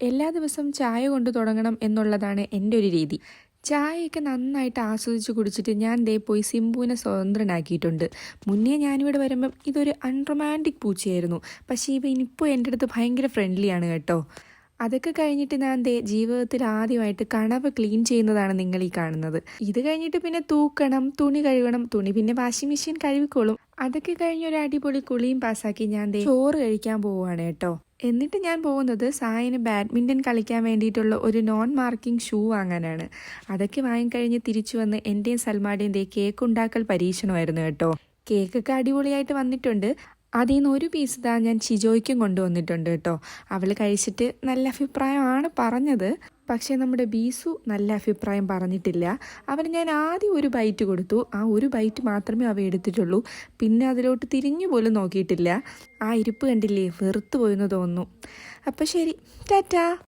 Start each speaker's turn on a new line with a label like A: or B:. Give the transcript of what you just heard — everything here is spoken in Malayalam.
A: എല്ലാ ദിവസവും ചായ കൊണ്ട് തുടങ്ങണം എന്നുള്ളതാണ് എൻ്റെ ഒരു രീതി. ചായയൊക്കെ നന്നായിട്ട് ആസ്വദിച്ച് കുടിച്ചിട്ട് ഞാൻ ദേ പോയി സിംബുവിനെ സ്വതന്ത്രനാക്കിയിട്ടുണ്ട്. മുന്നേ ഞാനിവിടെ വരുമ്പം ഇതൊരു അൺറൊമാൻറ്റിക് പൂച്ചയായിരുന്നു. പക്ഷേ ഇനിയിപ്പോൾ എൻ്റെ അടുത്ത് ഭയങ്കര ഫ്രണ്ട്ലിയാണ് കേട്ടോ. അതൊക്കെ കഴിഞ്ഞിട്ട് ഞാൻ ദേ ജീവിതത്തിൽ ആദ്യമായിട്ട് കണവ ക്ലീൻ ചെയ്യുന്നതാണ് നിങ്ങൾ ഈ കാണുന്നത്. ഇത് കഴിഞ്ഞിട്ട് പിന്നെ തൂക്കണം, തുണി കഴുകണം, തുണി പിന്നെ വാഷിംഗ് മെഷീൻ കഴുകിക്കോളും. അതൊക്കെ കഴിഞ്ഞ് ഒരു അടിപൊളി കുളിയും പാസ്സാക്കി ഞാൻ ദേ ചോറ് കഴിക്കാൻ പോവുകയാണ് കേട്ടോ. എന്നിട്ട് ഞാൻ പോകുന്നത് സായിന് ബാഡ്മിൻ്റൺ കളിക്കാൻ വേണ്ടിയിട്ടുള്ള ഒരു നോൺ മാർക്കിംഗ് ഷൂ വാങ്ങാനാണ്. അതൊക്കെ വാങ്ങിക്കഴിഞ്ഞ് തിരിച്ചു വന്ന് എൻ്റെയും സൽമാൻ്റെയും ദേ കേക്ക് ഉണ്ടാക്കൽ പരീക്ഷണമായിരുന്നു കേട്ടോ. കേക്കൊക്കെ അടിപൊളിയായിട്ട് വന്നിട്ടുണ്ട്. അതിൽ നിന്ന് ഒരു പീസ് ഞാൻ ഷിജോയ്ക്കും കൊണ്ടുവന്നിട്ടുണ്ട് കേട്ടോ. അവൾ കഴിച്ചിട്ട് നല്ല അഭിപ്രായമാണ് പറഞ്ഞത്. പക്ഷേ നമ്മുടെ ബീസു നല്ല അഭിപ്രായം പറഞ്ഞിട്ടില്ല. അവന് ഞാൻ ആദ്യം ഒരു ബൈറ്റ് കൊടുത്തു. ആ ഒരു ബൈറ്റ് മാത്രമേ അവ എടുത്തിട്ടുള്ളൂ. പിന്നെ അതിലോട്ട് തിരിഞ്ഞു പോലും നോക്കിയിട്ടില്ല. ആ ഇരിപ്പ് കണ്ടില്ലേ, വെറുത്തു പോയെന്ന് തോന്നുന്നു. അപ്പോൾ ശരി, ടാറ്റാ.